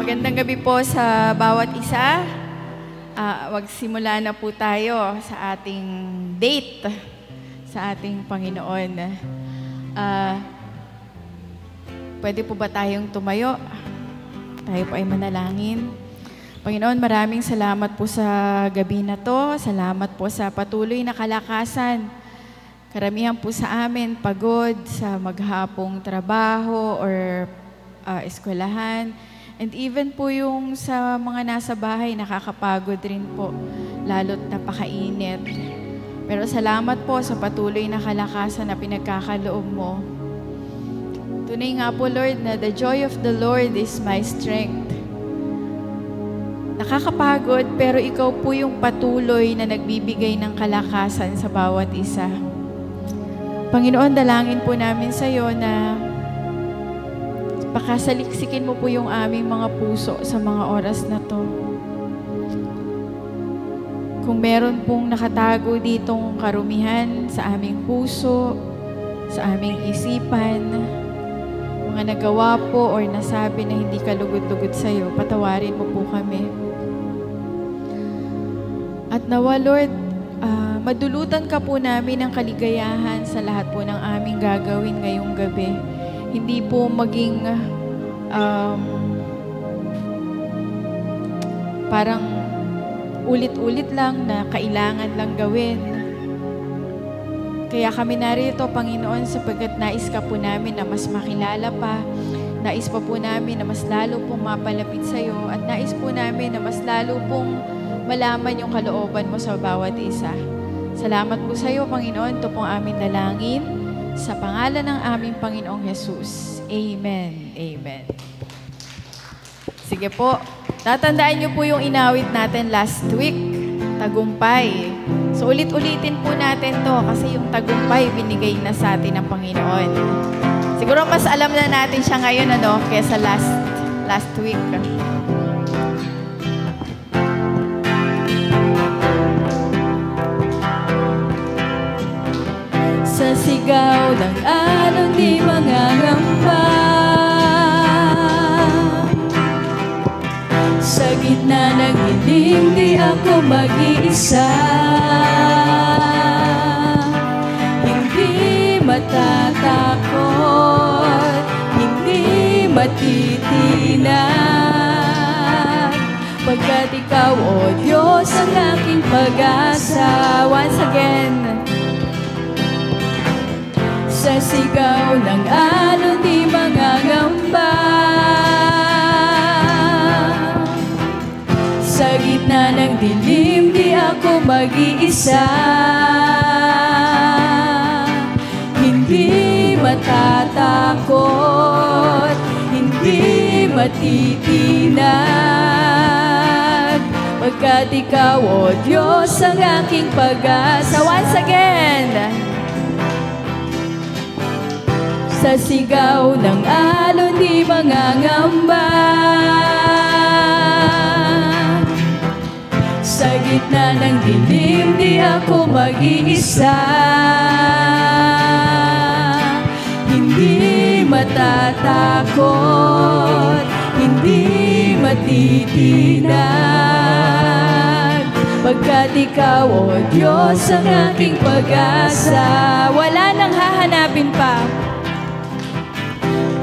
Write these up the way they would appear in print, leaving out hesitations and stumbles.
Magandang gabi po sa bawat isa. Magsimula na po tayo sa ating date sa ating Panginoon. Pwede po ba tayong tumayo? Tayo po ay manalangin. Panginoon, maraming salamat po sa gabi na to. Salamat po sa patuloy na kalakasan. Karamihan po sa amin pagod sa maghapong trabaho or eskwelahan. And even po yung sa mga nasa bahay, nakakapagod rin po, lalo't napakainit. Pero salamat po sa patuloy na kalakasan na pinagkakaloob mo. Tunay nga po, Lord, na the joy of the Lord is my strength. Nakakapagod, pero ikaw po yung patuloy na nagbibigay ng kalakasan sa bawat isa. Panginoon, dalangin po namin sa iyo na pakasaliksikin mo po yung aming mga puso sa mga oras na to. Kung meron pong nakatago ditong karumihan sa aming puso, sa aming isipan, mga nagawa po or nasabi na hindi kalugod-lugod sa iyo, patawarin mo po kami. At nawa, Lord, madulutan ka po namin ng kaligayahan sa lahat po ng aming gagawin ngayong gabi. Hindi po maging parang ulit-ulit lang na kailangan lang gawin. Kaya kami narito, Panginoon, sapagkat nais ka po namin na mas makilala pa, nais pa po namin na mas lalo pong mapalapit sa iyo, at nais po namin na mas lalo pong malaman yung kalooban mo sa bawat isa. Salamat po sa iyo, Panginoon. Ito pong aming dalangin sa pangalan ng aming Panginoong Jesus. Amen. Amen. Sige po. Tatandaan niyo po yung inawit natin last week, tagumpay. So ulit-ulitin po natin to kasi yung tagumpay binigay na sa atin ng Panginoon. Siguro mas alam na natin siya ngayon kaysa last week. Sa sigaw ng alon di mangangamba, sa gitna ng hiling di ako mag-iisa. Hindi matatakot, hindi matitinag, pagkat ikaw, O Diyos, ang aking pag-asa. Once again. Sa sigaw ng alon di mangangamba, sa gitna ng dilim di ako mag-iisa. Hindi matatakot, hindi matitinag, pagkat ikaw, O Diyos, ang aking pag-asa. Once again. Sa sigaw ng alon di mangangamba, sa gitna ng dilim di ako mag-iisa. Hindi matatakot, hindi matitinag, pagkat ikaw, O Diyos, ang aking pag-asa. Wala nang hahanapin pa.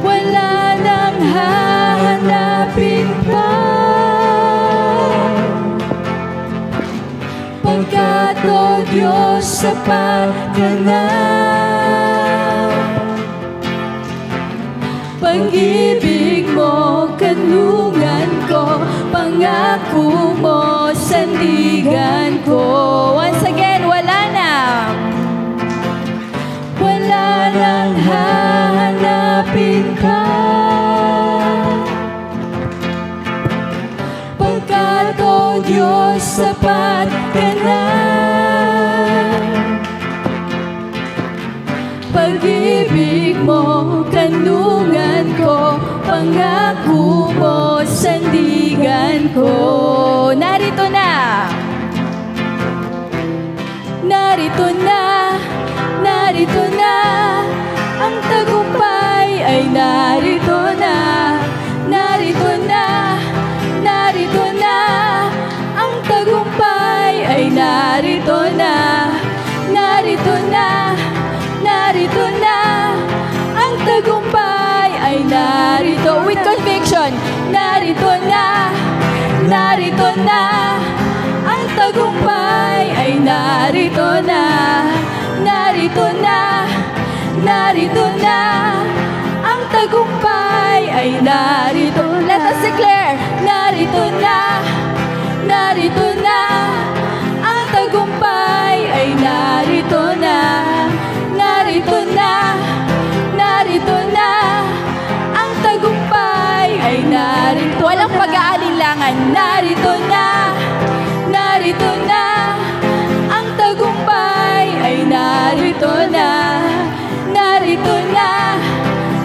Wala nang hahanapin pa, pagkat, O Diyos, sapat ka na. Pag-ibig mo, kanlungan ko, pangako mo, sandigan ko. Once again, wala na. Wala nang hahanapin ka, pagkat, O Diyos, sapat ka na. Pag-ibig mo, kanlungan ko, pangako mo, sandigan ko. Narito na. Narito na. Narito na. Ang tagumpay ay narito na. Narito na. ay narito na. Narito na, narito na. Ang tagumpay ay narito. With conviction, narito na, narito na. Ang tagumpay ay narito na. Narito na, narito na. Ang tagumpay ay narito. Let us declare, narito na, narito na. Ang tagumpay ay narito na. Narito na, narito na. Ang tagumpay ay narito. Walang pag-aalinlangan. Narito na, narito na. Ang tagumpay ay narito na. Narito na,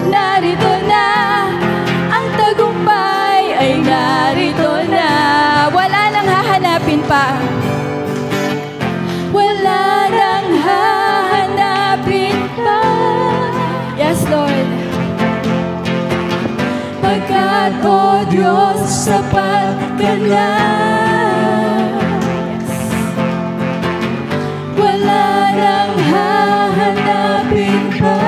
narito na. Ang tagumpay ay narito na. Wala nang hahanapin pa. Wala nang hahanapin pa. Yes, Lord. Pagkat, O Diyos, sapat ka na. Wala nang hahanapin pa.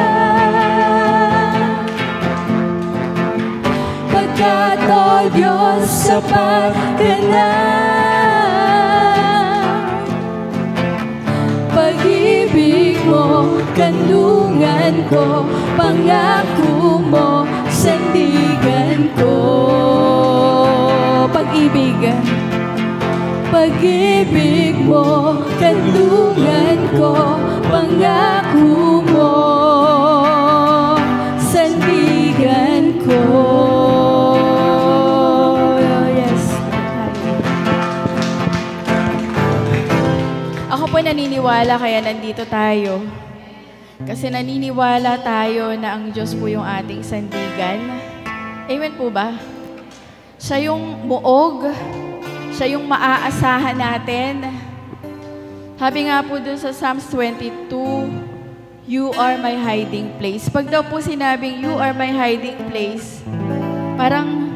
Pagkat, O Diyos, sapat ka na. Pag-ibig mo, kanlungan ko, pangako mo, sandigan ko. Pag-ibig, pag-ibig mo, kanlungan ko, pangako mo, sandigan ko. Yes. Ako po naniniwala kaya nandito tayo. Kasi naniniwala tayo na ang Diyos po yung ating sandigan. Amen po ba? Siya yung muog. Siya yung maaasahan natin. Sabi nga po dun sa Psalms 22, You are my hiding place. Pag daw po sinabing, You are my hiding place, parang,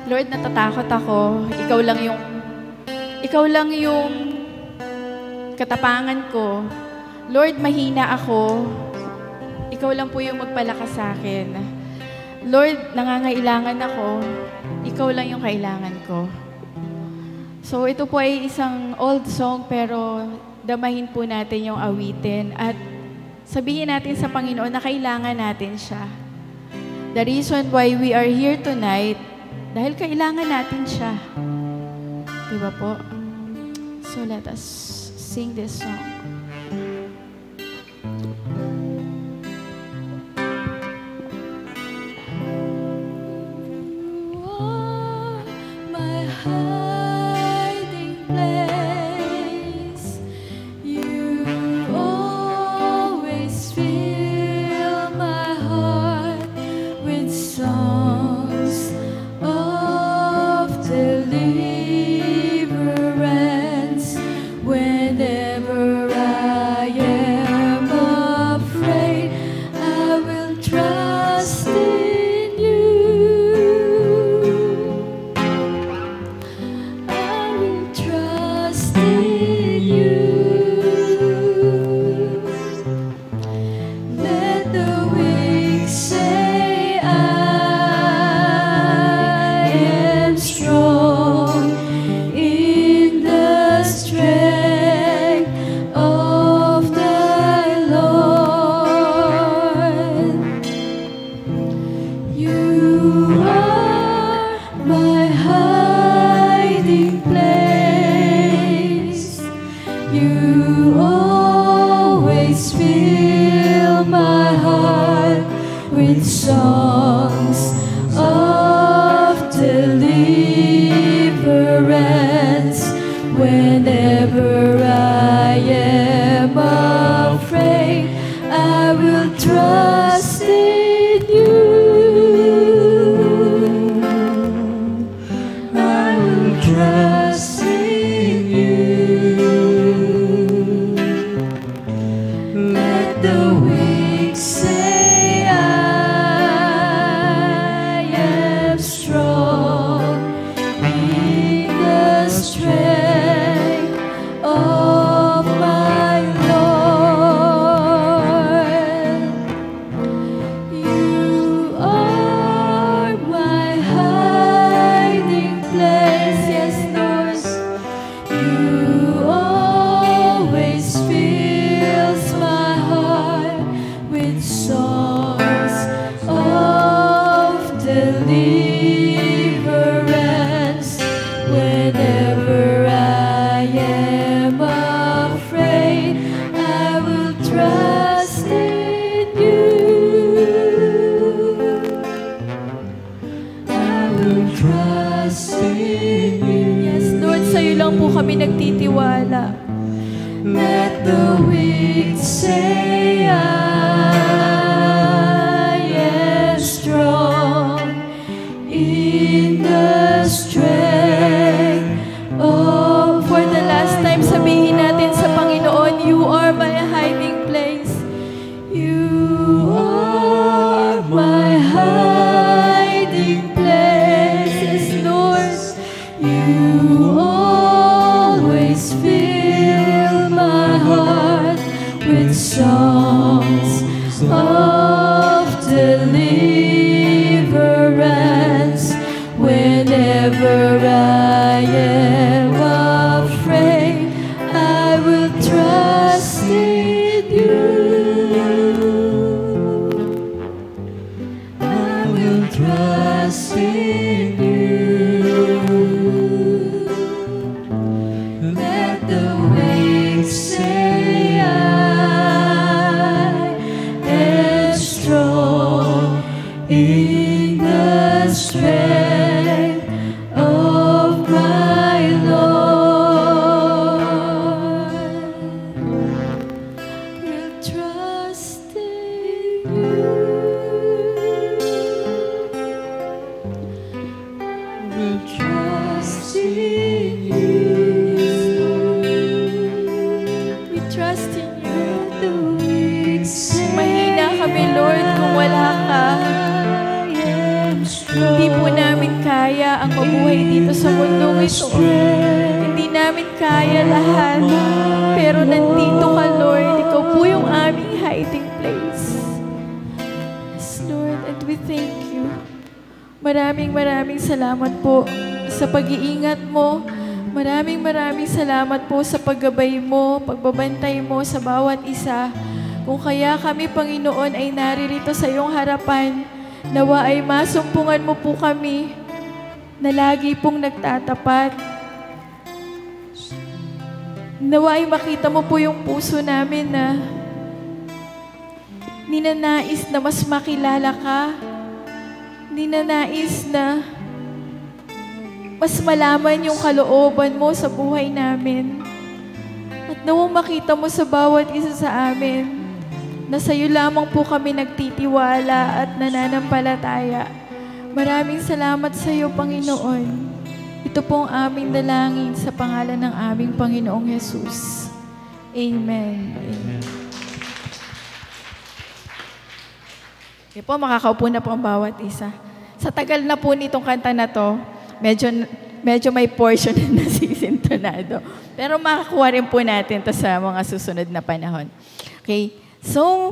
Lord, natatakot ako. Ikaw lang yung katapangan ko. Lord, mahina ako. Ikaw lang po yung magpalakas sa akin. Lord, nangangailangan ako. Ikaw lang yung kailangan ko. So, ito po ay isang old song, pero damahin po natin yung awitin at sabihin natin sa Panginoon na kailangan natin siya. The reason why we are here tonight, dahil kailangan natin siya. Diba po? So, let us sing this song. Let the weak say I Let the weak say I am strong in the strength of. For the last time, sabihin natin sa Panginoon, You are my hiding place. You are my hiding place, Lord. You always fill my heart with songs of deliverance. Whenever I am afraid, I will trust in You. I will trust in You. Let the weak say I am strong in the strength of my Lord. Will trust in You. Will trust in You. We trust in You. The weak say Mahina kami, Lord, kung wala ka. I am strong. Hindi po namin kaya ang mabuhay dito sa mundong ito. Hindi namin kaya lahat. Pero nandito ka, Lord. Ikaw po yung aming hiding place. Yes, Lord, and we thank You. Maraming salamat po sa pag-iingat mo. Maraming salamat po sa paggabay mo, pagbabantay mo sa bawat isa. Kung kaya kami, Panginoon, ay naririto sa iyong harapan, nawa ay masumpungan mo po kami na lagi pong nagtatapat. Nawa ay makita mo po yung puso namin na ninanais na mas makilala ka, ninanais na mas malaman yung kalooban mo sa buhay namin. At nawang makita mo sa bawat isa sa amin na sa iyo lamang po kami nagtitiwala at nananampalataya. Maraming salamat sa iyo, Panginoon. Ito po ang aming dalangin sa pangalan ng aming Panginoong Jesus. Amen. Amen. Okay po, makakaupo na po ang bawat isa. Sa tagal na po nitong kanta na to, medyo may portion na nasisintonado. Pero makakuha rin po natin to sa mga susunod na panahon. Okay? So,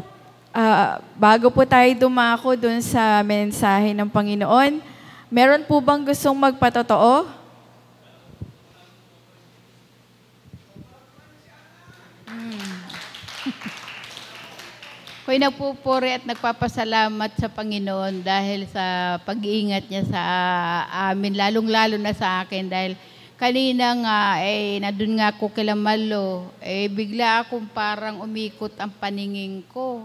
bago po tayo dumako dun sa mensahe ng Panginoon, meron po bang gustong magpatotoo? Ako'y nagpupuri at nagpapasalamat sa Panginoon dahil sa pag-iingat niya sa amin, lalong-lalo na sa akin dahil kanina nga, nandun nga ako kila Malo, bigla akong parang umikot ang paningin ko.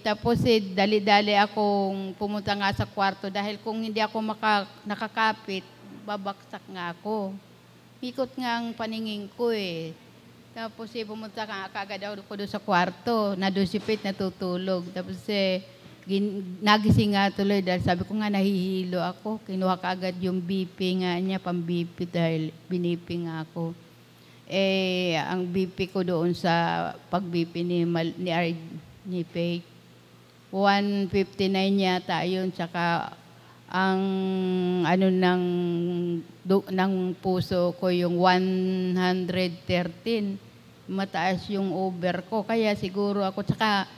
Tapos dali-dali akong pumunta nga sa kwarto dahil kung hindi ako nakakapit, babaksak nga ako. Ikot nga ang paningin ko Tapos pumunta ka agad ako doon sa kwarto, na doon si Pete natutulog. Tapos nagising nga tuloy dahil sabi ko nga nahihilo ako. Kinuha ka agad yung BP nga niya, pang-BP dahil binipi nga ako. Ang BP ko doon sa pag-BP ni Pete, 159 yata yun, tsaka ang ng puso ko yung 113. Mataas yung over ko. Kaya siguro ako, tsaka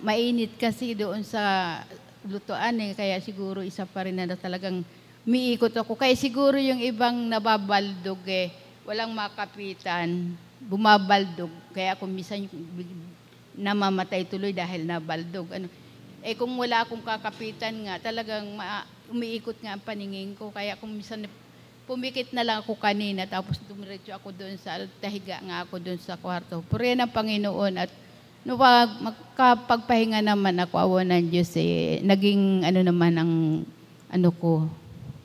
mainit kasi doon sa lutuan kaya siguro isa pa rin na talagang miikot ako. Kaya siguro yung ibang nababaldog walang makapitan, bumabaldog. Kaya ako minsan namamatay tuloy dahil nabaldog. Kung wala akong kakapitan nga, talagang umiikot nga ang paningin ko. Kaya kung minsan pumikit na lang ako kanina, tapos dumiretso ako doon sa tahiga nga ako doon sa kwarto. Purihan ng Panginoon at magkapagpahinga naman ako, awa ng Diyos naging naman ang ko,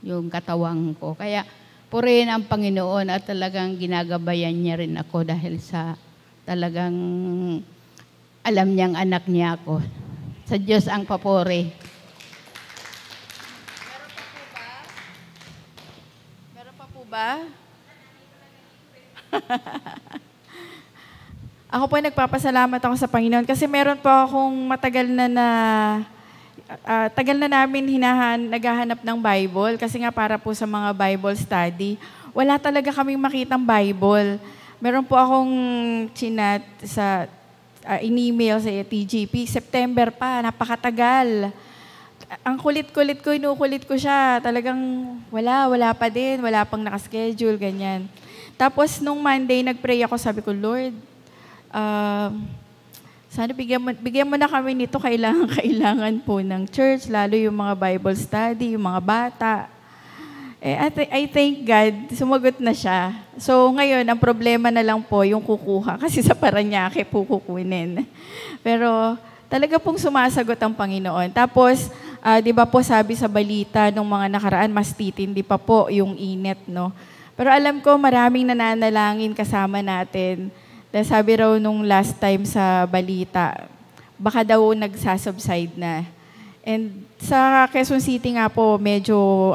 yung katawang ko. Kaya purihin ang Panginoon at talagang ginagabayan niya rin ako dahil sa talagang alam niyang anak niya ako. Sa Diyos ang papuri. Meron pa po ba? Ako po nagpapasalamat ako sa Panginoon kasi meron po akong matagal tagal na namin naghahanap ng Bible kasi nga para po sa mga Bible study. Wala talaga kaming makitang Bible. Meron po akong chinat sa in-email sa TGP, September pa, napakatagal. Ang kulit-kulit ko, inukulit ko siya. Talagang wala pa din, wala pang nakaschedule, ganyan. Tapos nung Monday, nag-pray ako, sabi ko, Lord, sana bigyan mo na kami nito, kailangan po ng church, lalo yung mga Bible study, yung mga bata. I thank God, sumagot na siya. So ngayon, ang problema na lang po yung kukuha kasi sa Paranaque po kukunin. Pero talaga pong sumasagot ang Panginoon. Tapos, di ba po sabi sa balita nung mga nakaraan, mas titindi pa po yung init, no? Pero alam ko maraming nananalangin kasama natin. Dahil sabi raw nung last time sa balita, baka daw nagsasubside na. And sa Quezon City nga po, medyo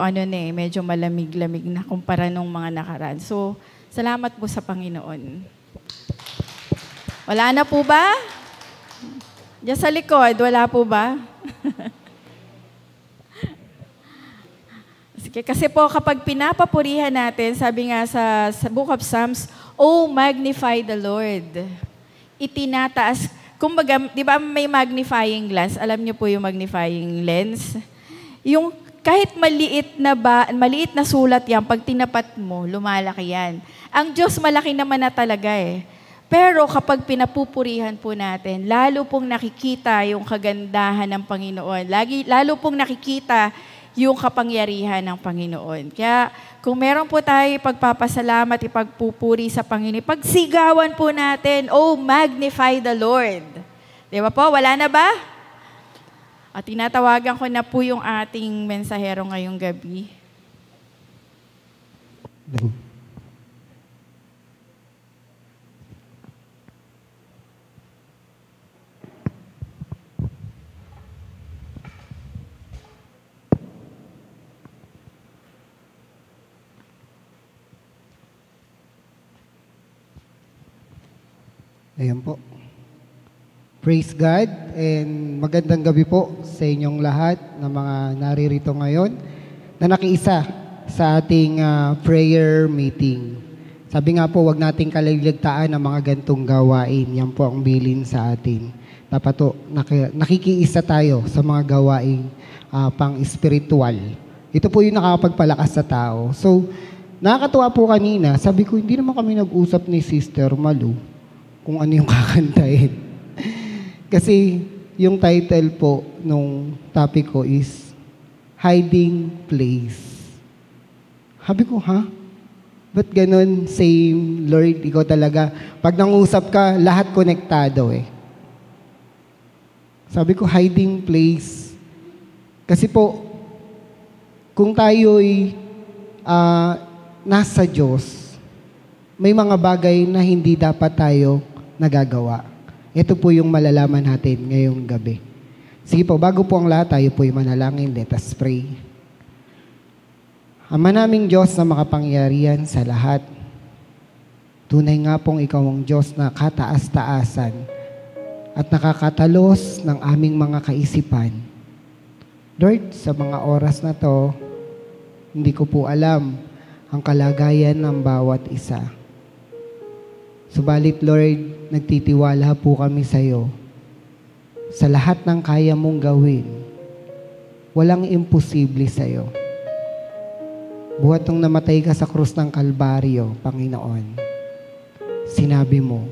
malamig-lamig na kumpara nung mga nakaraan. So, salamat po sa Panginoon. Wala na po ba? Diyan sa likod, wala po ba? Sige, kasi po kapag pinapapurihan natin, sabi nga sa Book of Psalms, "Oh, magnify the Lord." Itinataas. Kumbaga, di ba may magnifying glass? Alam niyo po yung magnifying lens? Yung kahit maliit na sulat yan, pag tinapat mo, lumalaki yan. Ang Diyos malaki naman na talaga eh. Pero kapag pinapupurihan po natin, lalo pong nakikita yung kagandahan ng Panginoon. Lalo pong nakikita yung kapangyarihan ng Panginoon. Kaya kung meron po tayo pagpapasalamat, ipagpupuri sa Panginoon, pagsigawan po natin, "Oh, magnify the Lord." Di ba po? Wala na ba? At tinatawagan ko na po yung ating mensahero ngayong gabi. Ayan po. Praise God and magandang gabi po sa inyong lahat na mga naririto ngayon na nakiisa sa ating prayer meeting. Sabi nga po, wag nating kaliligtaan ang mga gantong gawain. Yan po ang bilin sa atin. Dapat po, nakikiisa tayo sa mga gawain pang-spiritual. Ito po yung nakakapagpalakas sa tao. So, nakakatuwa po kanina, sabi ko, hindi naman kami nag-usap ni Sister Malu kung ano yung kakantahin. Kasi yung title po nung topic ko is Hiding Place. Sabi ko, ha? Ba't ganun? Same, Lord, ikaw talaga. Pag nangusap ka, lahat konektado eh. Sabi ko, hiding place. Kasi po, kung tayo'y nasa Diyos, may mga bagay na hindi dapat tayo nagagawa. Ito po yung malalaman natin ngayong gabi. Sige po, bago po ang lahat, tayo po yung manalangin. Let us pray. Ama naming Diyos na makapangyarihan sa lahat, tunay nga pong ikaw ang Diyos na kataas-taasan at nakakatalos ng aming mga kaisipan. Lord, sa mga oras na to, hindi ko po alam ang kalagayan ng bawat isa. Subalit, Lord, nagtitiwala po kami sa iyo. Sa lahat ng kaya mong gawin, walang imposible sa iyo. Buhat nung namatay ka sa krus ng Kalbaryo, Panginoon, sinabi mo,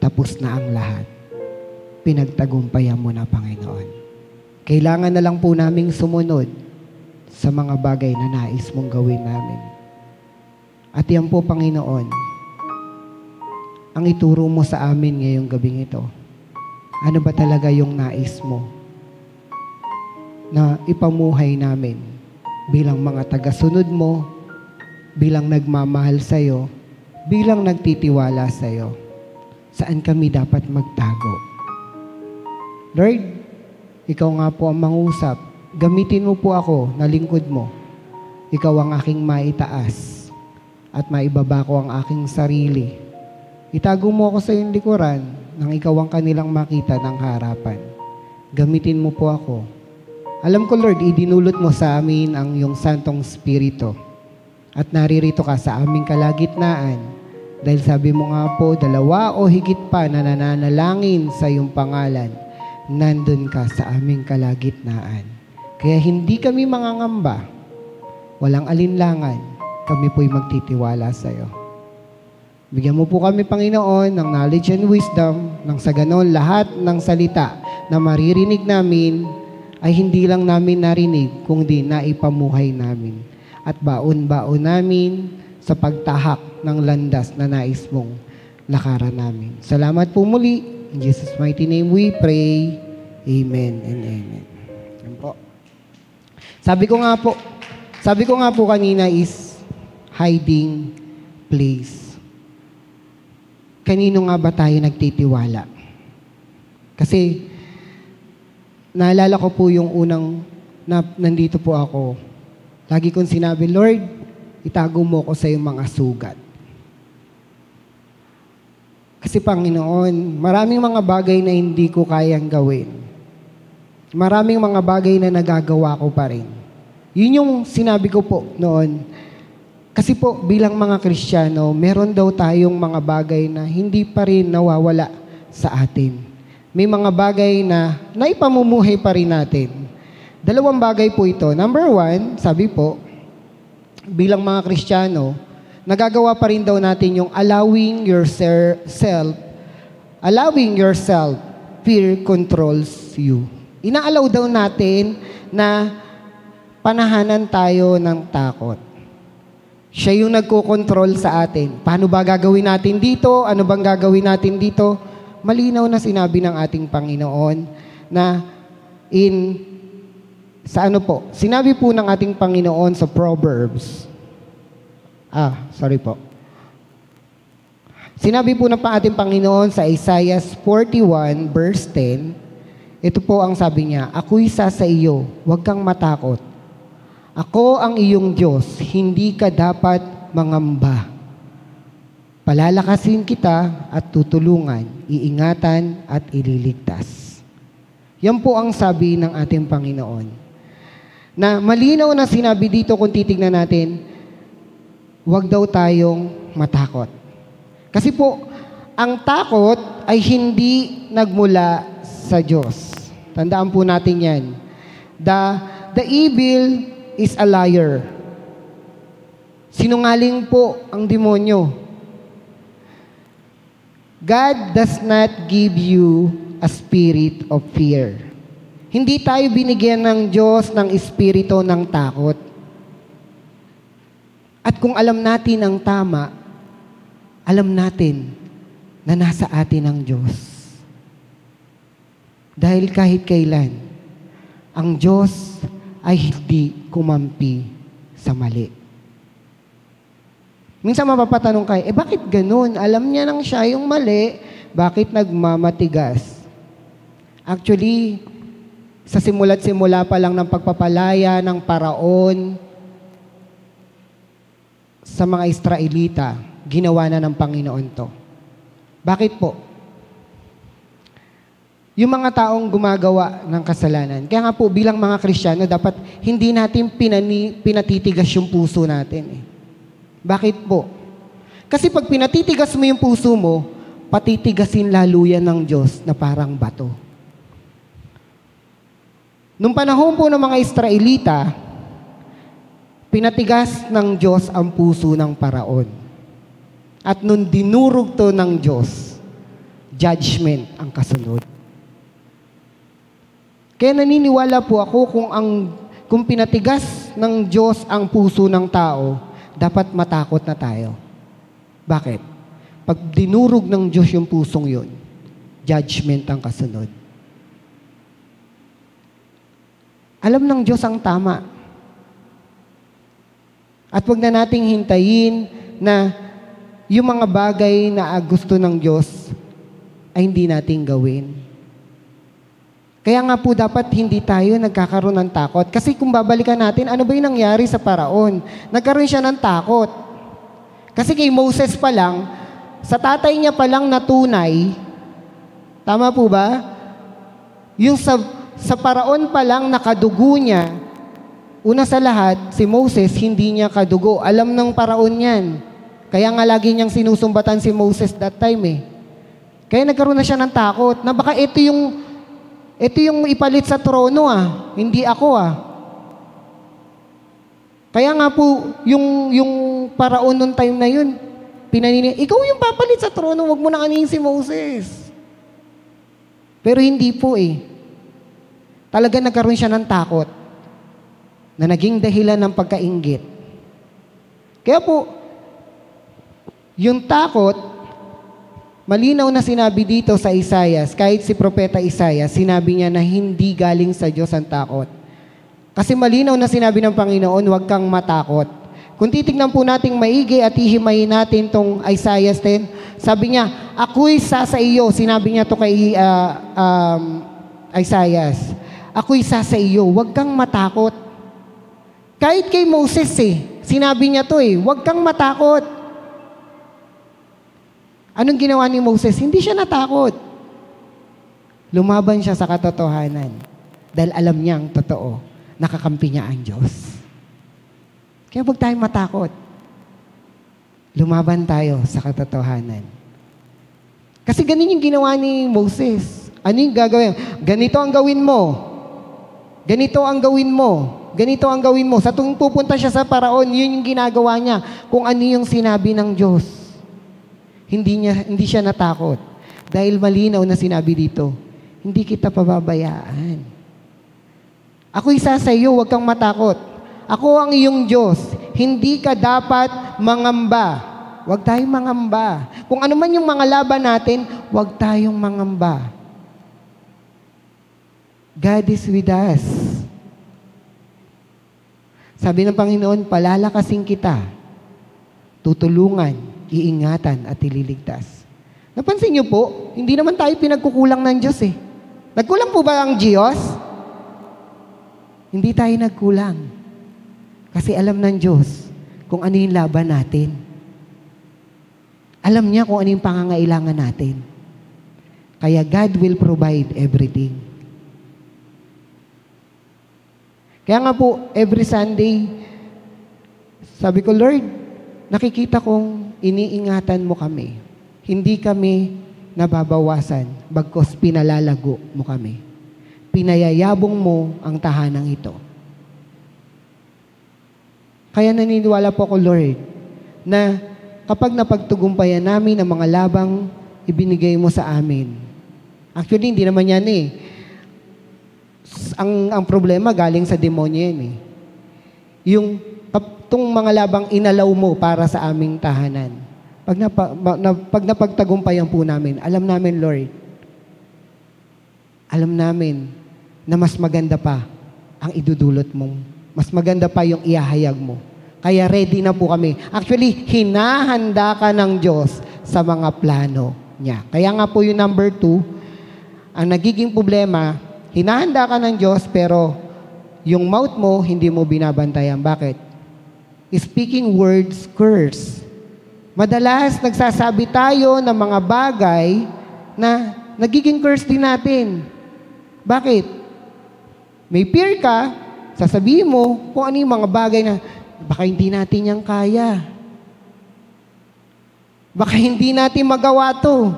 tapos na ang lahat. Pinagtagumpayan mo na, Panginoon. Kailangan na lang po naming sumunod sa mga bagay na nais mong gawin namin. At yan po, Panginoon, ang ituro mo sa amin ngayong gabing ito. Ano ba talaga yung nais mo na ipamuhay namin bilang mga tagasunod mo bilang nagmamahal sa'yo, bilang nagtitiwala sa'yo. Saan kami dapat magtago? Lord, ikaw nga po ang mangusap. Gamitin mo po ako na lingkod mo. Ikaw ang aking maitaas at maibaba ko ang aking sarili. Itago mo ako sa iyong likuran nang ikaw ang kanilang makita ng harapan. Gamitin mo po ako. Alam ko, Lord, idinulot mo sa amin ang iyong Santong Espiritu at naririto ka sa aming kalagitnaan dahil sabi mo nga po, 2 o higit pa na nananalangin sa iyong pangalan, nandun ka sa aming kalagitnaan. Kaya hindi kami mangangamba, walang alinlangan, kami po'y magtitiwala sa iyo. Bigyan mo po kami, Panginoon, ng knowledge and wisdom, nang sa ganon lahat ng salita na maririnig namin ay hindi lang namin narinig, kundi naipamuhay namin. At baon-baon namin sa pagtahak ng landas na nais mong lakaran namin. Salamat po muli. In Jesus' mighty name we pray. Amen and amen. Yan po. Sabi ko nga po kanina is hiding place. Kanino nga ba tayo nagtitiwala? Kasi naalala ko po yung unang nandito po ako. Lagi kong sinabi, Lord, itago mo ko sa iyong mga sugat. Kasi Panginoon, maraming mga bagay na hindi ko kayang gawin. Maraming mga bagay na nagagawa ko pa rin. Yun yung sinabi ko po noon. Kasi po, bilang mga Kristiyano, meron daw tayong mga bagay na hindi pa rin nawawala sa atin. May mga bagay na naipamumuhay pa rin natin. 2 bagay po ito. Number 1, sabi po, bilang mga Kristiyano, nagagawa pa rin daw natin yung allowing yourself, fear controls you. Inaalaw daw natin na panahanan tayo ng takot. Siya yung nagko-control sa atin. Paano ba gagawin natin dito? Ano bang gagawin natin dito? Malinaw na sinabi ng ating Panginoon na sinabi po ng ating Panginoon sa Proverbs. Sinabi po ng ating Panginoon sa Isaiah 41 verse 10, ito po ang sabi niya, ako'y sa iyo, huwag kang matakot. Ako ang iyong Diyos, hindi ka dapat mangamba. Palalakasin kita at tutulungan, iingatan at ililigtas. Yan po ang sabi ng ating Panginoon. Na malinaw na sinabi dito kung titignan natin, huwag daw tayong matakot. Kasi po, ang takot ay hindi nagmula sa Diyos. Tandaan po natin yan. The evil is a liar. Sinungaling po ang demonyo. God does not give you a spirit of fear. Hindi tayo binigyan ng Diyos ng espiritu ng takot. At kung alam natin ang tama, alam natin na nasa atin ang Diyos. Dahil kahit kailan, ang Diyos ay hindi kumampi sa mali. Minsan mapapatanong kayo, bakit ganun? Alam niya nang siya yung mali, bakit nagmamatigas? Actually, sa simula't simula pa lang ng pagpapalaya ng paraon sa mga Israelita, ginawa na ng Panginoon to. Bakit po? Yung mga taong gumagawa ng kasalanan. Kaya nga po, bilang mga Kristiyano, dapat hindi natin pinatitigas yung puso natin. Bakit po? Kasi pag pinatitigas mo yung puso mo, patitigasin lalo yan ng Diyos na parang bato. Nung panahon po ng mga Israelita, pinatigas ng Diyos ang puso ng paraon. At nung dinurog to ng Diyos, judgment ang kasunod. Kaya naniniwala po ako kung pinatigas ng Diyos ang puso ng tao, dapat matakot na tayo. Bakit? Pag dinurog ng Diyos yung pusong yun, judgment ang kasunod. Alam ng Diyos ang tama. At huwag na nating hintayin na yung mga bagay na gusto ng Diyos ay hindi nating gawin. Kaya nga po dapat hindi tayo nagkakaroon ng takot. Kasi kung babalikan natin, ano ba yung nangyari sa Paraon? Nagkaroon siya ng takot. Kasi kay Moses pa lang, sa tatay niya pa lang na tunay, tama po ba? Yung sa Paraon pa lang nakadugo niya, una sa lahat, si Moses hindi niya kadugo. Alam ng Paraon yan. Kaya nga lagi niyang sinusumbatan si Moses that time eh. Kaya nagkaroon na siya ng takot na baka ito yung ipalit sa trono hindi ako Kaya nga po, yung Paraon nung time na yun, ikaw yung papalit sa trono, wag mo na anihin si Moses. Pero hindi po Talaga nagkaroon siya ng takot na naging dahilan ng pagkainggit. Kaya po, yung takot, malinaw na sinabi dito sa Isaias, kahit si Propeta Isaias, sinabi niya na hindi galing sa Diyos ang takot. Kasi malinaw na sinabi ng Panginoon, huwag kang matakot. Kung titignan po nating maigi at hihimayin natin tong Isaiah 10, sabi niya, ako'y sa iyo. Sinabi niya to kay Isaiah. Ako'y sa iyo, huwag kang matakot. Kahit kay Moses sinabi niya to huwag kang matakot. Anong ginawa ni Moses? Hindi siya natakot. Lumaban siya sa katotohanan. Dahil alam niyang totoo, nakakampi niya ang Diyos. Kaya huwag tayong matakot. Lumaban tayo sa katotohanan. Kasi ganun yung ginawa ni Moses. Ano yung gagawin? Ganito ang gawin mo. Ganito ang gawin mo. Ganito ang gawin mo. Sa tuwing pupunta siya sa Paraon, yun yung ginagawa niya. Kung ano yung sinabi ng Diyos. Hindi siya natakot. Dahil malinaw na sinabi dito, hindi kita pababayaan. Ako'y sa iyo, huwag kang matakot. Ako ang iyong Diyos. Hindi ka dapat mangamba. Huwag tayong mangamba. Kung ano man yung mga laban natin, huwag tayong mangamba. God is with us. Sabi ng Panginoon, palalakasin kita, tutulungan, iingatan at ililigtas. Napansin niyo po, hindi naman tayo pinagkukulang ng Diyos Nagkulang po ba ang Diyos? Hindi tayo nagkulang. Kasi alam ng Diyos kung ano yung laban natin. Alam niya kung ano yung pangangailangan natin. Kaya God will provide everything. Kaya nga po, every Sunday, sabi ko, Lord, nakikita kong iniingatan mo kami. Hindi kami nababawasan, bagkos pinalalago mo kami. Pinayayabong mo ang tahanang ito. Kaya naniniwala po ako, Lord, na kapag napagtugumpayan namin ang mga labang ibinigay mo sa amin. Actually, hindi naman yan Ang problema galing sa demonyo yan Yung itong mga labang inalaw mo para sa aming tahanan. Pag napagtagumpayan po namin, alam namin, Lord, alam namin na mas maganda pa ang idudulot mo. Mas maganda pa yung iahayag mo. Kaya ready na po kami. Actually, hinahanda ka ng Diyos sa mga plano niya. Kaya nga po yung number 2, ang nagiging problema, hinahanda ka ng Diyos pero yung mouth mo, hindi mo binabantayan. Bakit? Speaking words curse. Madalas, nagsasabi tayo ng mga bagay na nagiging curse din natin. Bakit? May fear ka, sasabihin mo kung ano yung mga bagay na baka hindi natin yan kaya. Baka hindi natin magawa to.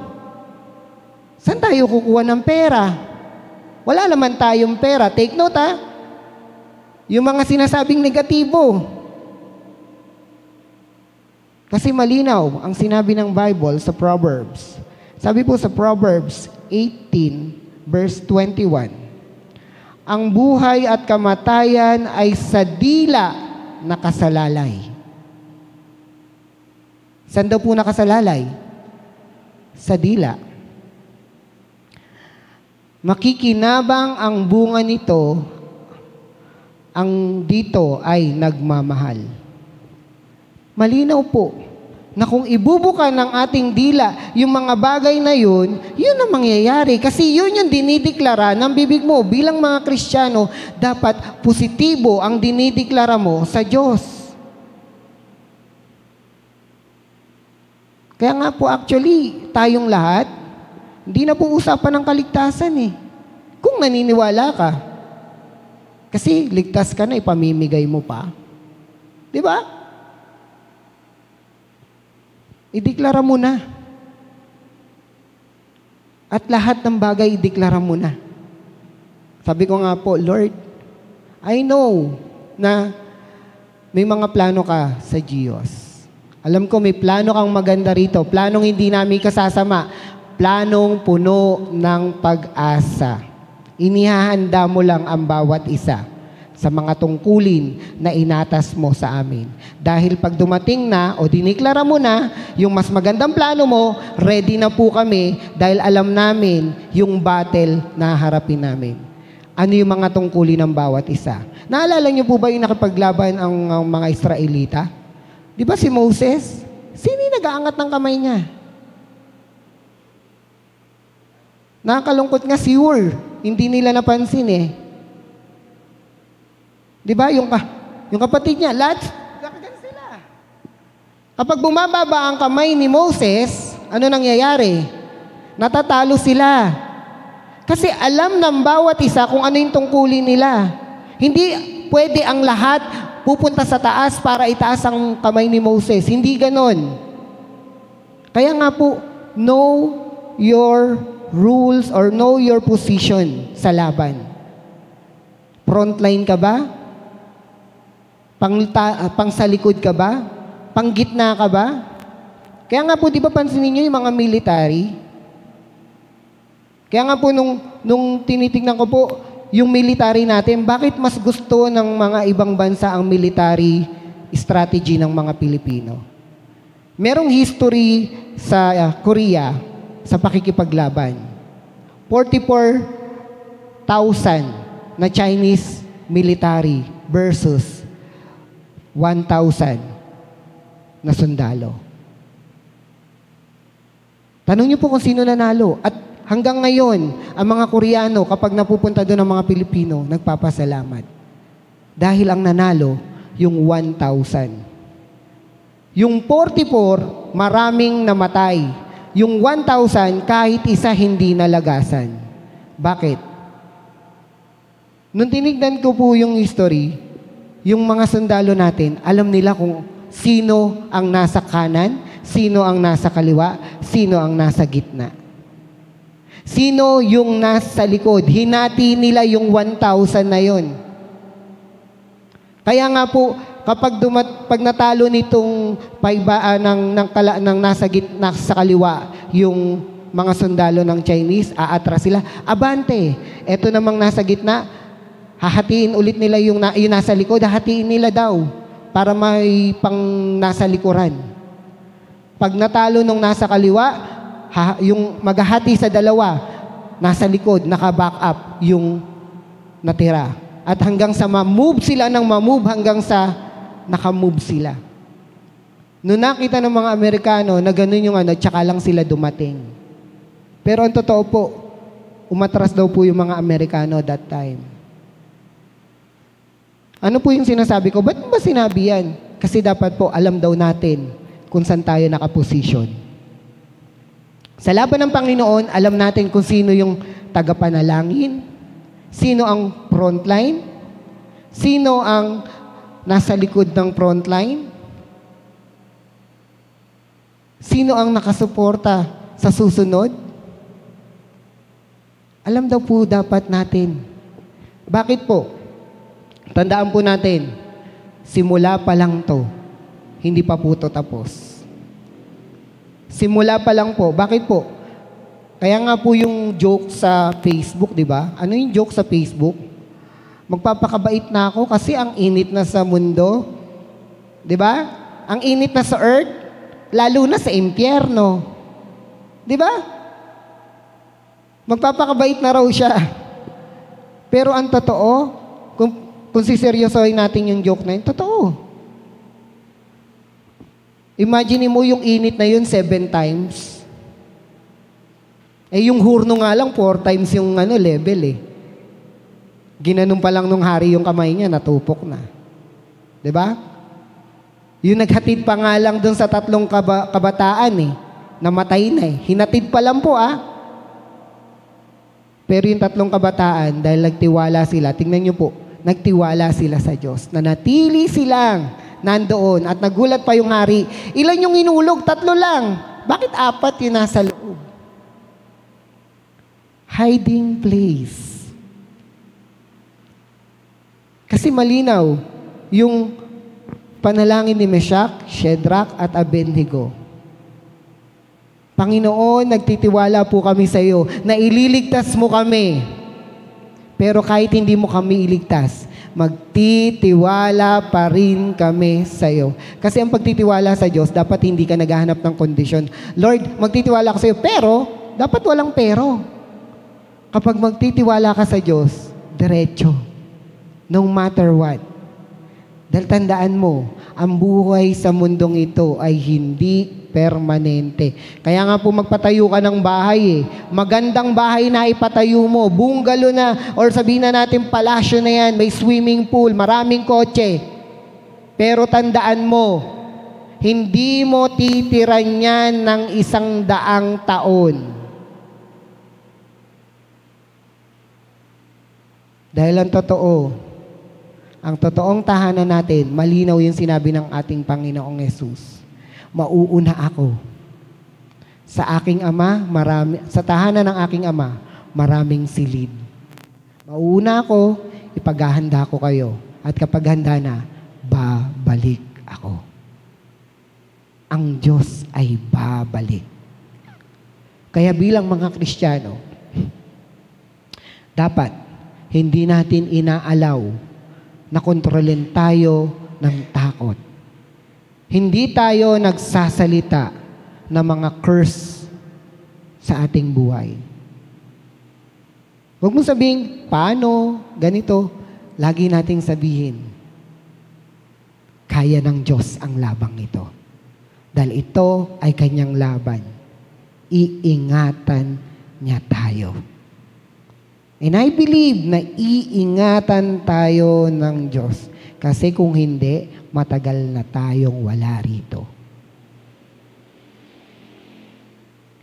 Saan tayo kukuha ng pera? Wala naman tayong pera. Take note yung mga sinasabing negatibo. Kasi malinaw ang sinabi ng Bible sa Proverbs. Sabi po sa Proverbs 18 verse 21, ang buhay at kamatayan ay sa dila nakasalalay. Saan daw po nakasalalay? Sa dila. Makikinabang ang bunga nito, ang dito ay nagmamahal. Malinaw po na kung ibubuka ng ating dila yung mga bagay na yun ang mangyayari. Kasi yun yung dinideklara ng bibig mo. Bilang mga Kristiyano, dapat positibo ang dinideklara mo sa Diyos. Kaya nga po actually, tayong lahat, hindi na po usapan ng kaligtasan eh. Kung naniniwala ka. Kasi ligtas ka na, ipamimigay mo pa. Di ba? Ideklara mo na. At lahat ng bagay, ideklara mo na. Sabi ko nga po, Lord, I know na may mga plano ka sa Diyos. Alam ko may plano kang maganda rito. Planong hindi namin kasasama. Planong puno ng pag-asa. Inihahanda mo lang ang bawat isa sa mga tungkulin na inatas mo sa amin. Dahil pag dumating na o diniklara mo na yung mas magandang plano mo, ready na po kami dahil alam namin yung battle na harapin namin. Ano yung mga tungkulin ng bawat isa? Naalala niyo po ba yung nakipaglaban ang mga Israelita? Di ba si Moses? Sino yung nag-aangat ng kamay niya? Nakakalungkot nga si Ur. Hindi nila napansin eh. Di ba? Yung kapatid niya, lahat, gagagan sila. Kapag bumababa ang kamay ni Moses, ano nangyayari? Natatalo sila. Kasi alam ng bawat isa kung ano yung tungkulin nila. Hindi pwede ang lahat pupunta sa taas para itaas ang kamay ni Moses. Hindi ganon. Kaya nga po, know your rules or know your position sa laban. Frontline ka ba? Pang sa likod ka ba? Pang gitna ka ba? Kaya nga po, di ba pansinin niyo yung mga military? Kaya nga po, nung tinitingnan ko po, yung military natin, bakit mas gusto ng mga ibang bansa ang military strategy ng mga Pilipino? Merong history sa Korea sa pakikipaglaban. 44,000 na Chinese military versus 1,000 na sundalo. Tanong niyo po kung sino nanalo. At hanggang ngayon, ang mga Koreano, kapag napupunta doon ang mga Pilipino, nagpapasalamat. Dahil ang nanalo, yung 1,000. Yung 44, maraming namatay. Yung 1,000, kahit isa hindi nalagasan. Bakit? Nung tinignan ko po yung history, yung mga sundalo natin, alam nila kung sino ang nasa kanan, sino ang nasa kaliwa, sino ang nasa gitna. Sino yung nasa likod. Hinati nila yung 1,000 na yun. Kaya nga po, pag natalo nitong ng nasa gitna sa kaliwa, yung mga sundalo ng Chinese, aatras sila, abante, eto namang nasa gitna, hahatiin ulit nila yung nasa likod, hahatiin nila daw para may pang nasa likuran. Pag natalo nung nasa kaliwa, yung maghahati sa dalawa, nasa likod, naka-back up yung natira. At hanggang sa ma-move sila ng ma-move, hanggang sa naka-move sila. Noong nakita ng mga Amerikano na ganun yung tsaka lang sila dumating. Pero ang totoo po, umatras daw po yung mga Amerikano that time. Ano po yung sinasabi ko? Ba't ba sinabi yan? Kasi dapat po alam daw natin kung saan tayo nakaposisyon. Sa laban ng Panginoon, alam natin kung sino yung tagapanalangin, sino ang frontline, sino ang nasa likod ng frontline, sino ang nakasuporta sa susunod. Alam daw po dapat natin. Bakit po? Tandaan po natin, simula pa lang to, hindi pa po to tapos. Simula pa lang po. Bakit po? Kaya nga po yung joke sa Facebook, di ba? Ano yung joke sa Facebook? Magpapakabait na ako kasi ang init na sa mundo. Di ba? Ang init na sa earth, lalo na sa impyerno. Di ba? Magpapakabait na raw siya. Pero ang totoo, kung siseryosohin natin yung joke na yun, totoo. Imagine mo yung init na yun 7 times. Yung hurno nga lang 4 times yung level eh. Ginanon pa lang nung hari yung kamay niya, natupok na. 'Di ba? Yung naghatid pa nga lang dun sa 3 kabataan eh, namatay na eh. Hinatid pa lang po Pero yung 3 kabataan, dahil nagtiwala sila, tingnan nyo po, nagtiwala sila sa Diyos. Nanatili silang nandoon at nagulat pa yung hari. Ilan yung inulog? 3 lang. Bakit 4 yung nasa loob? Hiding place. Kasi malinaw, yung panalangin ni Meshach, Shadrach at Abednego. Panginoon, nagtitiwala po kami sa iyo na ililigtas mo kami. Pero kahit hindi mo kami iligtas, magtitiwala pa rin kami sa iyo. Kasi ang pagtitiwala sa Diyos, dapat hindi ka naghahanap ng kondisyon. Lord, magtitiwala ko sa iyo, pero dapat walang pero. Kapag magtitiwala ka sa Diyos, diretso. No matter what. Dahil tandaan mo, ang buhay sa mundong ito ay hindi permanente. Kaya nga po magpatayo ka ng bahay eh. Magandang bahay na ipatayo mo, bungalow na, or sabihin na natin palasyo na yan, may swimming pool, maraming kotse. Pero tandaan mo, hindi mo titiran yan ng 100 taon. Dahil ang totoong tahanan natin, malinaw yung sinabi ng ating Panginoong Yesus. Mauuna ako. Sa aking ama, sa tahanan ng aking ama, maraming silid. Mauuna ako, ipaghahanda ko kayo. At kapag handa na, babalik ako. Ang Diyos ay babalik. Kaya bilang mga Kristiyano, dapat hindi natin inaalaw na kontrolin tayo ng takot. Hindi tayo nagsasalita ng mga curse sa ating buhay. Huwag mo sabihin, paano, ganito. Lagi nating sabihin, kaya ng Diyos ang labang ito. Dahil ito ay kanyang laban. Iingatan niya tayo. And I believe na iingatan tayo ng Diyos. Kasi kung hindi, matagal na tayong wala rito.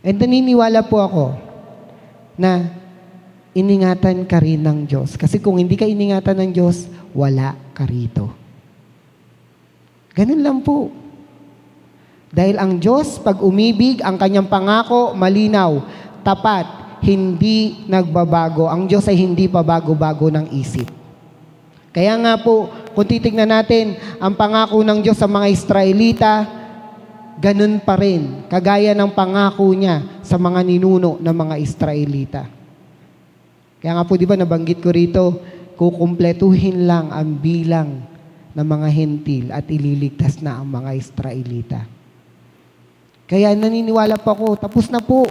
And naniniwala po ako na iningatan ka rin ng Diyos. Kasi kung hindi ka iningatan ng Diyos, wala ka rito. Ganun lang po. Dahil ang Diyos, pag umibig, ang kanyang pangako, malinaw, tapat, hindi nagbabago. Ang Diyos ay hindi pa bago-bago ng isip. Kaya nga po, kung titignan natin, ang pangako ng Diyos sa mga Israelita, ganun pa rin. Kagaya ng pangako niya sa mga ninuno ng mga Israelita. Kaya nga po, di ba, nabanggit ko rito, kukumpletuhin lang ang bilang ng mga hentil at ililigtas na ang mga Israelita. Kaya naniniwala pa ako, tapos na po.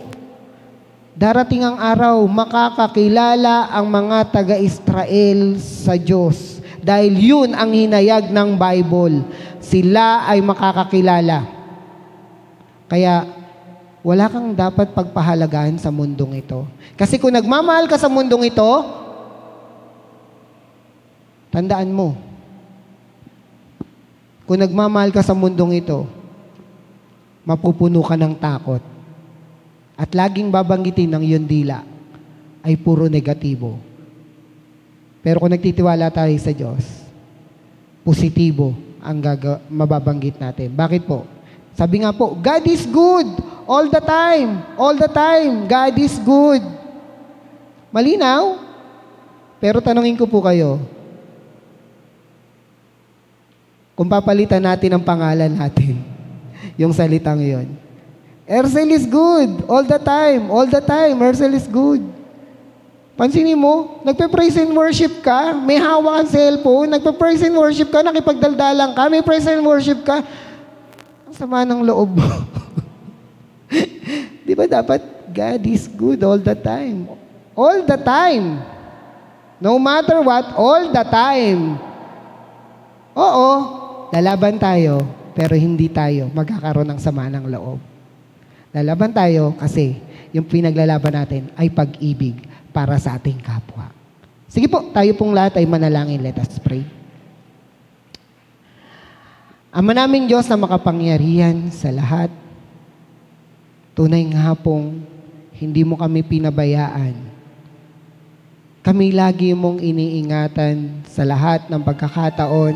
Darating ang araw, makakakilala ang mga taga-Israel sa Diyos. Dahil yun ang hinayag ng Bible. Sila ay makakakilala. Kaya, wala kang dapat pagpahalagahan sa mundong ito. Kasi kung nagmamahal ka sa mundong ito, tandaan mo, kung nagmamahal ka sa mundong ito, mapupuno ka ng takot. At laging babanggitin ng iyong dila ay puro negatibo. Pero kung nagtitiwala tayo sa Diyos, positibo ang mababanggit natin. Bakit po? Sabi nga po, God is good all the time. All the time, God is good. Malinaw? Pero tanungin ko po kayo, kung papalitan natin ang pangalan natin, yung salitang yun, Ercel is good. All the time. All the time. Ercel is good. Pansinin mo, nagpe-praise and worship ka, may hawak ang cellphone, nagpe-praise and worship ka, nakipagdaldalan ka, may praise and worship ka. Ang sama ng loob mo. Di ba dapat God is good all the time? All the time. No matter what, all the time. Oo, lalaban tayo, pero hindi tayo magkakaroon ng sama ng loob. Lalaban tayo kasi yung pinaglalaban natin ay pag-ibig para sa ating kapwa. Sige po, tayo pong lahat ay manalangin. Let us pray. Ama naming Diyos na makapangyarihan sa lahat, tunay nga pong hindi mo kami pinabayaan. Kami lagi mong iniingatan sa lahat ng pagkakataon,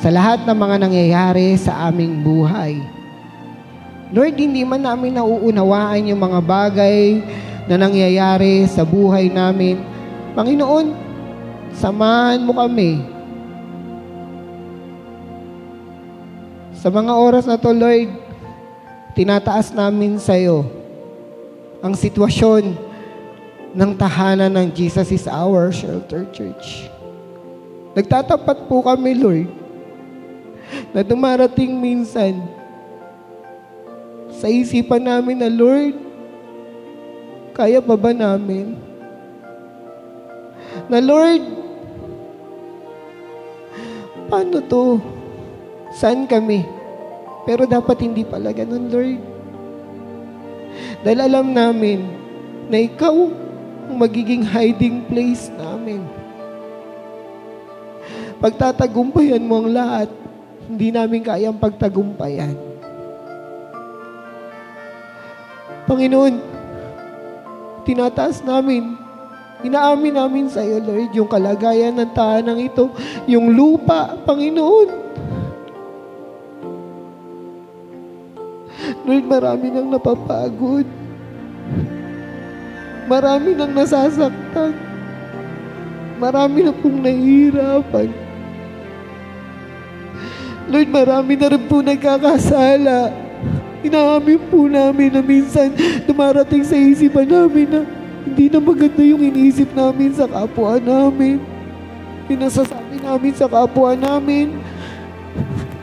sa lahat ng mga nangyayari sa aming buhay. Lord, hindi man namin nauunawaan yung mga bagay na nangyayari sa buhay namin. Panginoon, samahan mo kami. Sa mga oras na to, Lord, tinataas namin sa iyo ang sitwasyon ng tahanan ng Jesus is Our Shelter Church. Nagtatapat po kami, Lord, na dumarating minsan sa isipan namin na, Lord, kaya pa ba namin? Na, Lord, paano to? Saan kami? Pero dapat hindi pala ganun, Lord. Dahil alam namin na Ikaw ang magiging hiding place namin. Pagtatagumpayan mo ang lahat, hindi namin kayang pagtagumpayan. Panginoon, tinataas namin, inaamin namin sa iyo, Lord, yung kalagayan ng tahanang ito, yung lupa, Panginoon. Lord, marami nang napapagod. Marami nang nasasaktan. Marami na pong nahihirapan. Lord, marami na rin po nagkakasala. Inaamin po namin na minsan dumarating sa isipan namin na hindi na maganda yung iniisip namin sa kapwa namin. Pinasasabi namin sa kapwa namin.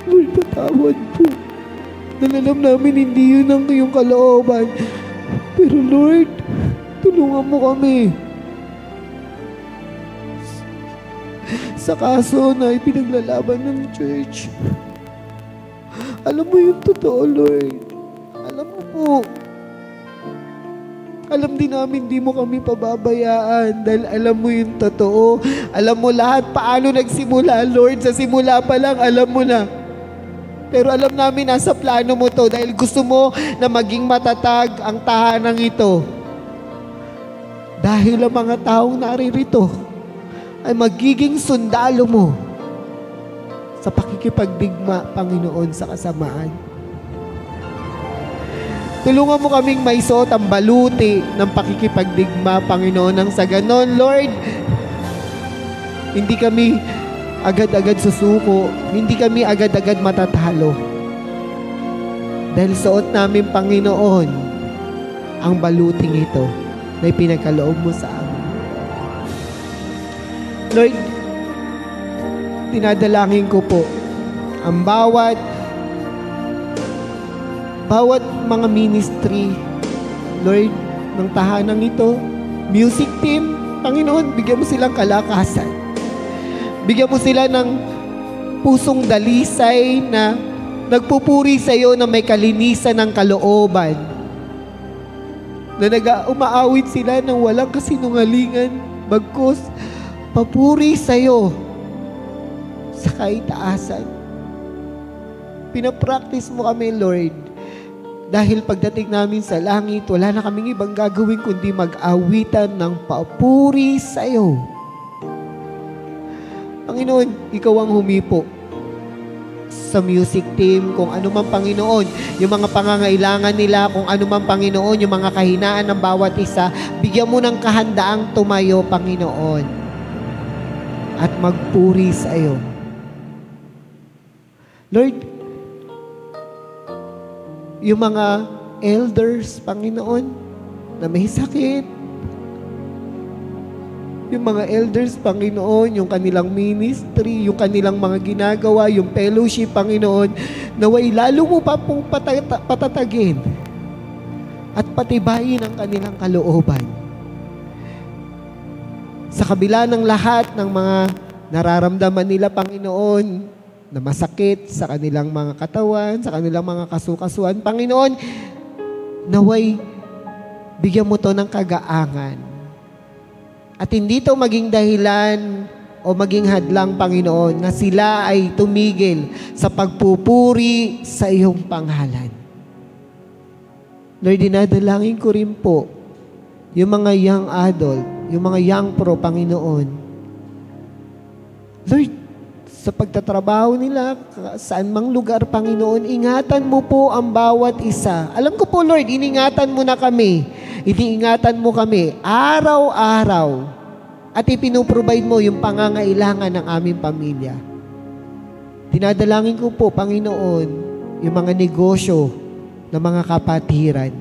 Lord, patawad po. Dahil alam namin hindi yun ang iyong kalooban. Pero Lord, tulungan mo kami. Sa kaso na ipinaglalaban ng church. Alam mo yung totoo, Lord. Alam mo po. Alam din namin di mo kami pababayaan dahil alam mo yung totoo. Alam mo lahat paano nagsimula, Lord. Sa simula pa lang, alam mo na. Pero alam namin nasa plano mo to dahil gusto mo na maging matatag ang tahanang ito. Dahil ang mga taong naririto ay magiging sundalo mo sa pakikipagdigma, Panginoon, sa kasamaan. Tulungan mo kaming maisuot ang baluti ng pakikipagdigma, Panginoon, nang sa ganon, Lord, hindi kami agad-agad susuko, hindi kami agad-agad matatalo. Dahil suot namin, Panginoon, ang baluting ito na ipinagkaloob mo sa amin. Lord, tinadalangin ko po ang bawat mga ministry, Lord, ng tahanang ito, music team, Panginoon, bigyan mo silang kalakasan. Bigyan mo sila ng pusong dalisay na nagpupuri sa iyo na may kalinisan ng kalooban. Na umaawit sila ng walang kasinungalingan, bagkus papuri sa iyo sa kaitaasan. Pinapractice mo kami, Lord. Dahil pagdating namin sa langit, wala na kaming ibang gagawin kundi mag-awitan ng papuri sa iyo. Panginoon, ikaw ang humipo sa music team, kung ano man, Panginoon, yung mga pangangailangan nila, kung ano man, Panginoon, yung mga kahinaan ng bawat isa, bigyan mo ng kahandaang tumayo, Panginoon, at magpuri sa iyo. Lord, yung mga elders, Panginoon, na may sakit, yung mga elders, Panginoon, yung kanilang ministry, yung kanilang mga ginagawa, yung fellowship, Panginoon, naway lalo mo pa pong patatagin at patibayin ang kanilang kalooban. Sa kabila ng lahat ng mga nararamdaman nila, Panginoon, na masakit sa kanilang mga katawan, sa kanilang mga kasukasuan. Panginoon, naway bigyan mo to ng kagaangan. At hindi to maging dahilan o maging hadlang, Panginoon, na sila ay tumigil sa pagpupuri sa iyong pangalan. Lord, dinadalangin ko rin po yung mga young adult, yung mga young pro, Panginoon. Lord, sa pagtatrabaho nila, saan mang lugar, Panginoon, ingatan mo po ang bawat isa. Alam ko po, Lord, iningatan mo na kami. Iniingatan mo kami araw-araw. At ipinuprovide mo yung pangangailangan ng aming pamilya. Dinadalangin ko po, Panginoon, yung mga negosyo ng mga kapatiran.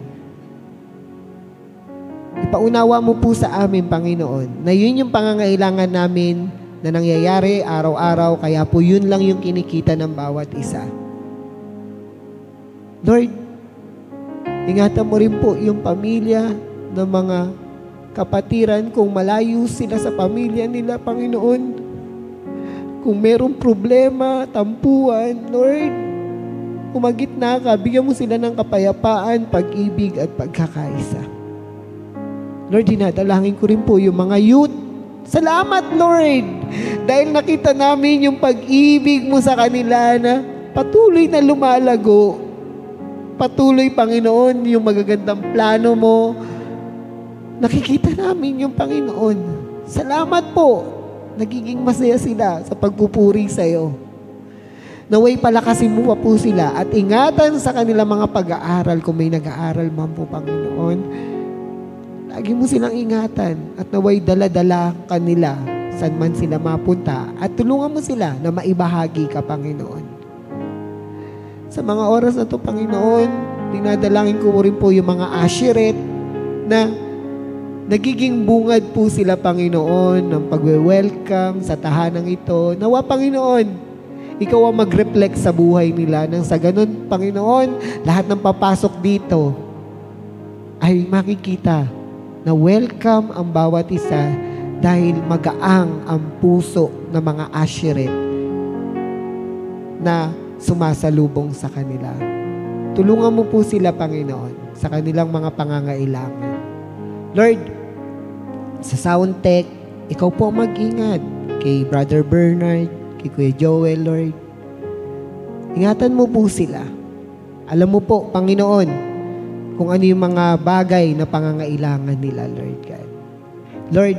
Ipaunawa mo po sa amin, Panginoon, na yun yung pangangailangan namin na nangyayari araw-araw, kaya po yun lang yung kinikita ng bawat isa. Lord, ingatan mo rin po yung pamilya ng mga kapatiran kung malayo sila sa pamilya nila, Panginoon. Kung merong problema, tampuan, Lord, umagitna ka, bigyan mo sila ng kapayapaan, pag-ibig at pagkakaisa. Lord, dinadalangin ko rin po yung mga youth. Salamat, Lord, dahil nakita namin yung pag-ibig mo sa kanila na patuloy na lumalago. Patuloy, Panginoon, yung magagandang plano mo. Nakikita namin yung Panginoon. Salamat po. Nagiging masaya sila sa pagpupuri sa iyo. Naway palakasin mo pa po sila at ingatan sa kanilang mga pag-aaral kung may nag-aaral man po, Panginoon. Lagi mo silang ingatan at naway dala-dala kanila saan man sila mapunta at tulungan mo sila na maibahagi ka, Panginoon. Sa mga oras na to, Panginoon, dinadalangin ko rin po yung mga asheret na nagiging bungad po sila, Panginoon, ng pagwe-welcome sa tahanang ito. Nawa, Panginoon, ikaw ang mag-reflect sa buhay nila nang sa ganun, Panginoon, lahat ng papasok dito ay makikita na welcome ang bawat isa dahil magaang ang puso ng mga asheret na sumasalubong sa kanila. Tulungan mo po sila, Panginoon, sa kanilang mga pangangailangan. Lord, sa sound tech, ikaw po mag-ingat kay Brother Bernard, kay Kuya Joel, Lord. Ingatan mo po sila. Alam mo po, Panginoon, kung ano yung mga bagay na pangangailangan nila, Lord God. Lord,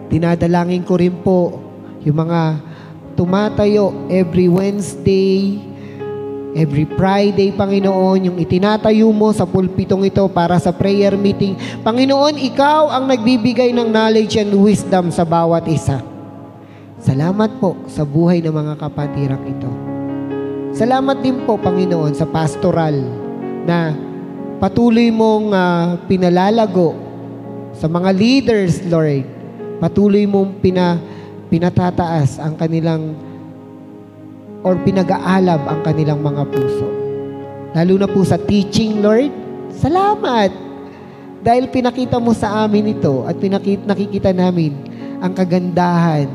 dinadalangin ko rin po yung mga tumatayo every Wednesday, every Friday, Panginoon, yung itinatayo mo sa pulpitong ito para sa prayer meeting. Panginoon, ikaw ang nagbibigay ng knowledge and wisdom sa bawat isa. Salamat po sa buhay ng mga kapatirang ito. Salamat din po, Panginoon, sa pastoral na patuloy mong pinalalago sa mga leaders, Lord. Patuloy mong pinatataas ang kanilang or pinag-aalab ang kanilang mga puso. Lalo na po sa teaching, Lord. Salamat! Dahil pinakita mo sa amin ito at nakikita namin ang kagandahan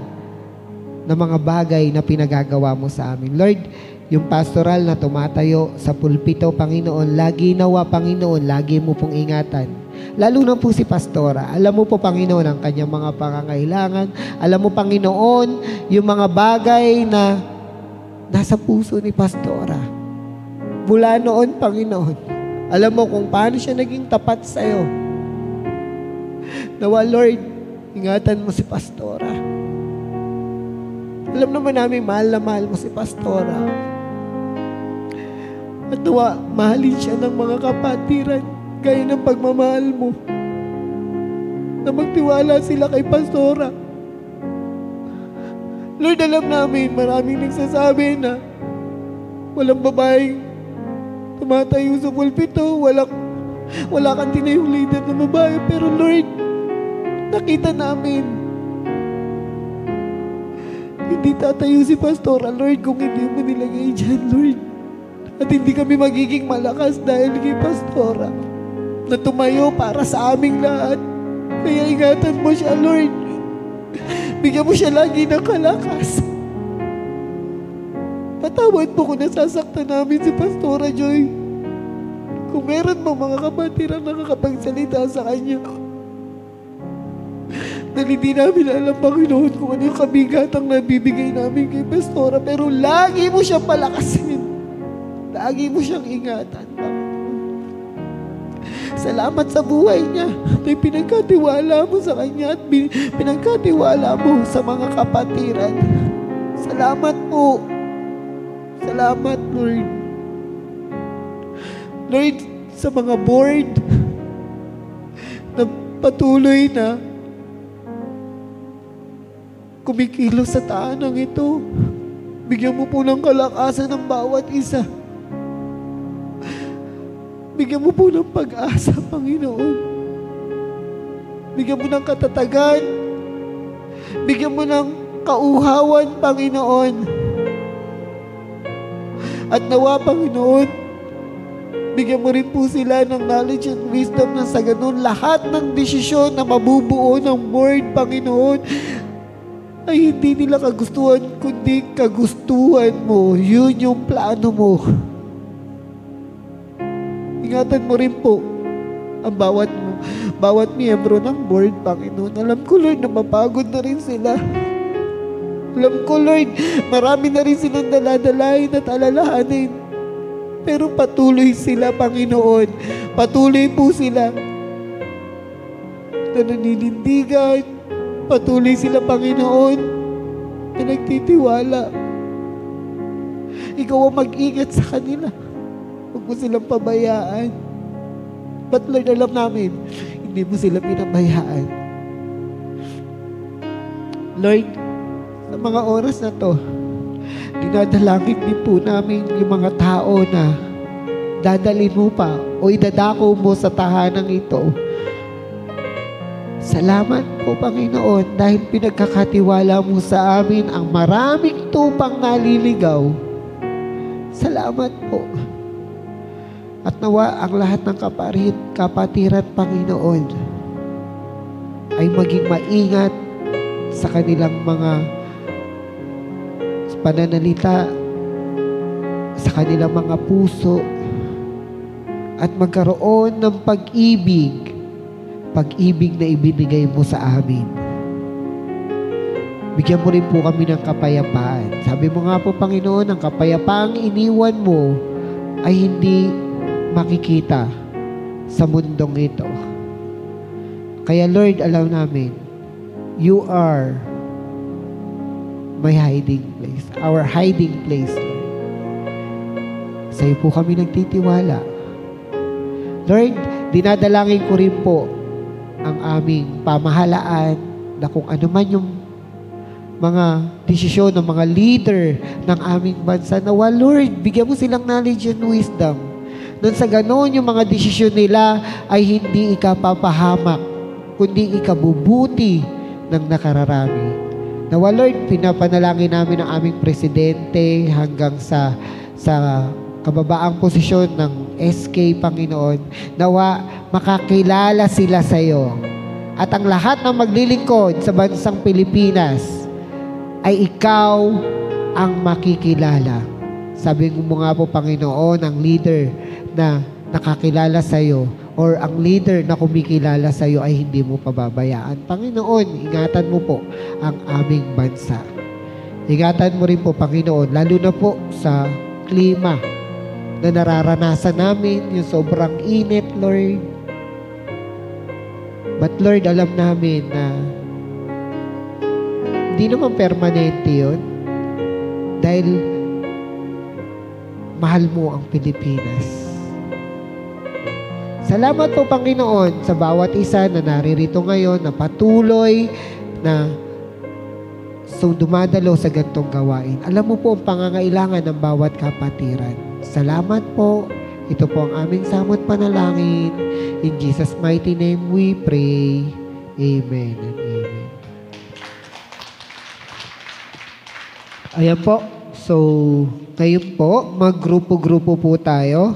ng mga bagay na pinagagawa mo sa amin. Lord, yung pastoral na tumatayo sa pulpito, Panginoon, lagi nawa, Panginoon, lagi mo pong ingatan. Lalo na po si Pastora. Alam mo po, Panginoon, ang kanyang mga pangangailangan. Alam mo, Panginoon, yung mga bagay na nasa puso ni Pastora. Mula noon, Panginoon, alam mo kung paano siya naging tapat sa'yo. Nawa, Lord, ingatan mo si Pastora. Alam naman namin, mahal na mahal mo si Pastora. At nawa, mahalin siya ng mga kapatiran gaya ng pagmamahal mo. Na magtiwala sila kay Pastora. Lord, alam namin, maraming nagsasabi na walang babaeng tumatayo sa pulpito, wala kang tinayong leader na babae. Pero Lord, nakita namin, hindi tatayo si Pastora, Lord, kung hindi mo nilagay dyan, Lord. At hindi kami magiging malakas dahil kay Pastora na tumayo para sa aming lahat. Kaya ingatan mo siya, Lord. Bigyan mo siya lagi ng kalakas. Patawad po kung nasasaktan namin si Pastora Joy. Kung meron mo mga kapatid ang nakakapagsalita sa kanya, na hindi namin alam, Panginoon, kung ano yung kabigatang nabibigay namin kay Pastora, pero lagi mo siyang palakasin. Lagi mo siyang ingatan, Panginoon. Salamat sa buhay niya na pinagkatiwala mo sa kanya at pinagkatiwala mo sa mga kapatiran. Salamat po. Salamat, Lord. Lord, sa mga board na patuloy na kumikilos sa taanang ito, bigyan mo po ng kalakasan ng bawat isa. Bigyan mo po ng pag-asa, Panginoon. Bigyan mo ng katatagan. Bigyan mo ng kauhawan, Panginoon. At nawa, Panginoon, bigyan mo rin po sila ng knowledge and wisdom na sa ganun lahat ng desisyon na mabubuo ng board, Panginoon, ay hindi nila kagustuhan, kundi kagustuhan mo. Yun yung plano mo. Ingatan mo rin po ang bawat miyembro ng board, Panginoon. Alam ko, Lord, na mapagod na rin sila. Alam ko, Lord, marami na rin silang daladalahin at alalahanin. Pero patuloy sila, Panginoon. Patuloy po sila na naninindigan. Patuloy sila, Panginoon, na nagtitiwala. Ikaw ang mag-ingat sa kanila. Huwag mo silang pabayaan. But Lord, alam namin, hindi mo sila pinabayaan. Lord, sa mga oras na to, dinadalangin din po namin yung mga tao na dadalhin mo pa o idadako mo sa tahanang ito. Salamat po, Panginoon, dahil pinagkakatiwala mo sa amin ang maraming tupang naliligaw. Salamat po. At nawa ang lahat ng kapatiran, Panginoon, ay maging maingat sa kanilang mga pananalita, sa kanilang mga puso, at magkaroon ng pag-ibig na ibinigay mo sa amin. Bigyan mo rin po kami ng kapayapaan. Sabi mo nga po, Panginoon, ang kapayapaang iniwan mo ay hindi makikita sa mundong ito. Kaya Lord, alam namin, you are my hiding place, our hiding place, Lord. Sa iyo po kami nagtitiwala. Lord, dinadalangin ko rin po ang aming pamahalaan na kung ano man yung mga desisyon ng mga leader ng aming bansa, nawa, Lord, bigyan mo silang knowledge and wisdom. Nang sa ganon, yung mga desisyon nila ay hindi ikapapahamak, kundi ikabubuti ng nakararami. Nawa, Lord, pinapanalangin namin ang aming presidente hanggang sa kababaang posisyon ng SK, Panginoon. Nawa, makakilala sila sa iyo. At ang lahat ng maglilingkod sa bansang Pilipinas ay ikaw ang makikilala. Sabi mo nga po, Panginoon, ang leader na nakakilala sa iyo or ang leader na kumikilala sa iyo ay hindi mo pababayaan. Panginoon, ingatan mo po ang aming bansa. Ingatan mo rin po, Panginoon, lalo na po sa klima na nararanasan namin, yung sobrang init, Lord. But Lord, alam namin na hindi naman permanente yun dahil mahal mo ang Pilipinas. Salamat po, Panginoon, sa bawat isa na naririto ngayon, na patuloy na dumadalo sa gantong gawain. Alam mo po ang pangangailangan ng bawat kapatiran. Salamat po. Ito po ang aming samot panalangin. In Jesus' mighty name we pray. Amen and amen. Ayan po. So, ngayon po, maggrupo-grupo po tayo.